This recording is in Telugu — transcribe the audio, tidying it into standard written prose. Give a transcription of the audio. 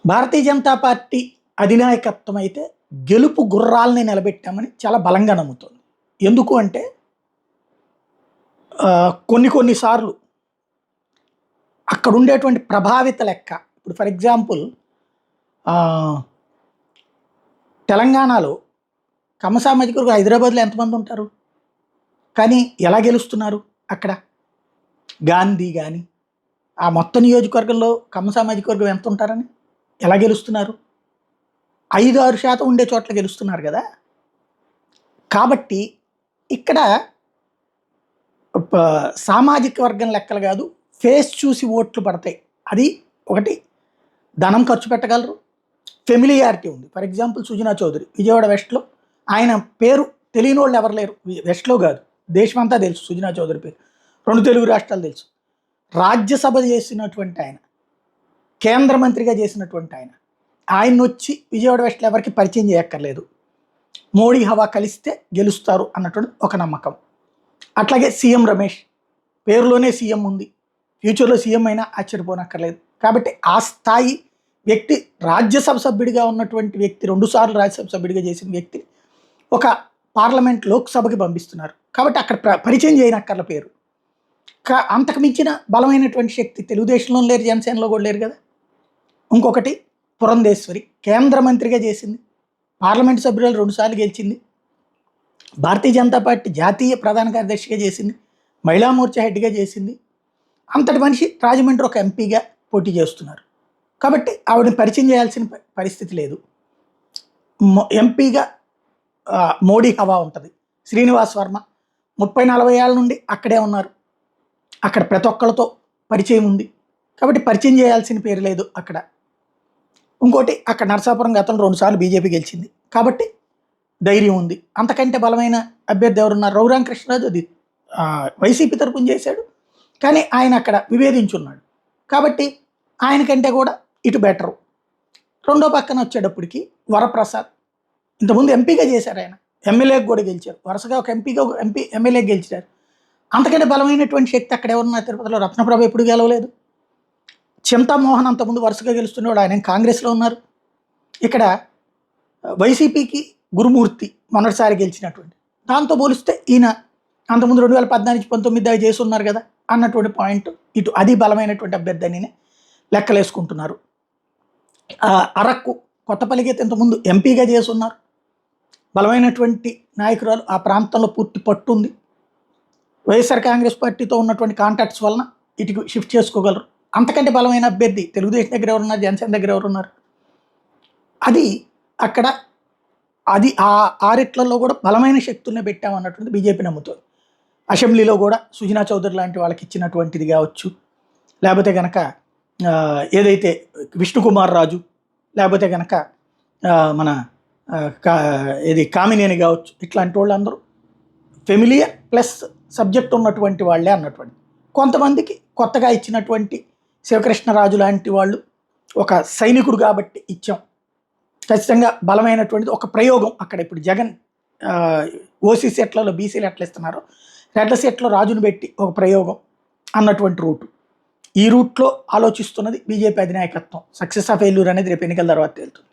భారతీయ జనతా పార్టీ అధినాయకత్వం అయితే గెలుపు గుర్రాలని నిలబెట్టామని చాలా బలంగా నమ్ముతుంది. ఎందుకు అంటే కొన్ని సార్లు అక్కడ ఉండేటువంటి ప్రభావిత లెక్క. ఇప్పుడు ఫర్ ఎగ్జాంపుల్ తెలంగాణలో కమ్మ సామాజిక వర్గం హైదరాబాద్లో ఎంతమంది ఉంటారు? కానీ ఎలా గెలుస్తున్నారు అక్కడ? గాంధీ కానీ ఆ మొత్తం నియోజకవర్గంలో కమ్మ సామాజిక వర్గం ఎంత ఉంటారని ఎలా గెలుస్తున్నారు? 5-6% ఉండే చోట్ల గెలుస్తున్నారు కదా. కాబట్టి ఇక్కడ సామాజిక వర్గం లెక్కలు కాదు, ఫేస్ చూసి ఓట్లు పడతాయి. అది ఒకటి. ధనం ఖర్చు పెట్టగలరు, ఫెమిలియారిటీ ఉంది. ఫర్ ఎగ్జాంపుల్ సుజనా చౌదరి విజయవాడ వెస్ట్లో, ఆయన పేరు తెలియని వాళ్ళు ఎవరు లేరు. వెస్ట్లో కాదు, దేశమంతా తెలుసు సుజనా చౌదరి పేరు. 2 తెలుగు రాష్ట్రాలు తెలుసు. రాజ్యసభ చేసినటువంటి ఆయన, కేంద్ర మంత్రిగా చేసినటువంటి ఆయన వచ్చి విజయవాడ వెస్ట్లో ఎవరికి పరిచయం చేయక్కర్లేదు. మోడీ హవా కలిస్తే గెలుస్తారు అన్నటువంటి ఒక నమ్మకం. అట్లాగే సీఎం రమేష్, పేరులోనే సీఎం ఉంది, ఫ్యూచర్లో సీఎం అయినా ఆశ్చర్యపోనక్కర్లేదు. కాబట్టి ఆ స్థాయి వ్యక్తి, రాజ్యసభ సభ్యుడిగా ఉన్నటువంటి వ్యక్తి, 2 సార్లు రాజ్యసభ సభ్యుడిగా చేసిన వ్యక్తి ఒక పార్లమెంట్ లోక్సభకి పంపిస్తున్నారు. కాబట్టి అక్కడ పరిచయం చేయనక్కర్ల పేరు. అంతకు మించిన బలమైనటువంటి శక్తి తెలుగుదేశంలో లేరు, జనసేనలో కూడా లేరు కదా. ఇంకొకటి పురంధేశ్వరి, కేంద్ర మంత్రిగా చేసింది, పార్లమెంట్ సభ్యురాలు 2 సార్లు గెలిచింది, భారతీయ జనతా పార్టీ జాతీయ ప్రధాన కార్యదర్శిగా చేసింది, మహిళా మోర్చా హెడ్గా చేసింది. అంతటి మనిషి రాజమండ్రి ఒక ఎంపీగా పోటీ చేస్తున్నారు. కాబట్టి ఆవిడని పరిచయం చేయాల్సిన పరిస్థితి లేదు. ఎంపీగా మోడీ హవా ఉంటుంది. శ్రీనివాస్ వర్మ 30-40 ఏళ్ళ నుండి అక్కడే ఉన్నారు, అక్కడ ప్రతి ఒక్కళ్ళతో పరిచయం ఉంది. కాబట్టి పరిచయం చేయాల్సిన పేరు లేదు అక్కడ. ఇంకోటి, అక్కడ నరసాపురం గతంలో 2 సార్లు బీజేపీ గెలిచింది కాబట్టి ధైర్యం ఉంది. అంతకంటే బలమైన అభ్యర్థి ఎవరున్నారు? రఘురామ కృష్ణరాజు, అది వైసీపీ తరపున చేశాడు, కానీ ఆయన అక్కడ విభేదించున్నాడు. కాబట్టి ఆయనకంటే కూడా ఇటు బెటరు. రెండో పక్కన వచ్చేటప్పటికి వరప్రసాద్, ఇంతకుముందు ఎంపీగా చేశారు, ఆయన ఎమ్మెల్యేకి కూడా గెలిచారు, వరుసగా ఒక ఎమ్మెల్యేకి గెలిచారు. అంతకంటే బలమైనటువంటి శక్తి అక్కడే ఉన్న తిరుపతిలో రత్నప్రభ ఎప్పుడు గెలవలేదు. చింతామోహన్ అంతకుముందు వరుసగా గెలుస్తున్నవాడు, ఆయన కాంగ్రెస్లో ఉన్నారు. ఇక్కడ వైసీపీకి గురుమూర్తి మొన్నటిసారి గెలిచినటువంటి, దాంతో పోలిస్తే ఈయన అంతకుముందు 2014-19 దాకా చేసి ఉన్నారు కదా అన్నటువంటి పాయింట్. ఇటు అది బలమైనటువంటి అభ్యర్థి అని లెక్కలేసుకుంటున్నారు. అరకు కొత్తపల్లికి ఇంతకుముందు ఎంపీగా చేసి ఉన్నారు, బలమైనటువంటి నాయకురాలు, ఆ ప్రాంతంలో పూర్తి పట్టు ఉంది. వైఎస్ఆర్ కాంగ్రెస్ పార్టీతో ఉన్నటువంటి కాంటాక్ట్స్ వలన ఇటుకు షిఫ్ట్ చేసుకోగలరు. అంతకంటే బలమైన అభ్యర్థి తెలుగుదేశం దగ్గర ఎవరున్నారు, జనసేన దగ్గర ఎవరున్నారు? అది అక్కడ అది ఆ రెట్లలో కూడా బలమైన శక్తుల్ని పెట్టామన్నటువంటి బీజేపీ నమ్ముతుంది. అసెంబ్లీలో కూడా సుజనా చౌదరి లాంటి వాళ్ళకి ఇచ్చినటువంటిది కావచ్చు, లేకపోతే కనుక ఏదైతే విష్ణుకుమార్ రాజు, లేకపోతే కనుక మన కామినేని కావచ్చు, ఇట్లాంటి వాళ్ళందరూ ఫెమిలియర్ ప్లస్ సబ్జెక్ట్ ఉన్నటువంటి వాళ్ళే అన్నటువంటి. కొంతమందికి కొత్తగా ఇచ్చినటువంటి శివకృష్ణరాజు లాంటి వాళ్ళు ఒక సైనికుడు కాబట్టి ఇచ్చాం, ఖచ్చితంగా బలమైనటువంటిది ఒక ప్రయోగం అక్కడ. ఇప్పుడు జగన్ ఓసీ సెట్లలో బీసీలు ఎట్లా ఇస్తున్నారో, రెడ్ల సెట్లో రాజును పెట్టి ఒక ప్రయోగం అన్నటువంటి రూటు. ఈ రూట్లో ఆలోచిస్తున్నది బీజేపీ అధినాయకత్వం. సక్సెస్ ఆఫ్ ఫెయిల్యూర్ అనేది రేపు ఎన్నికల తర్వాత తేలుతుంది.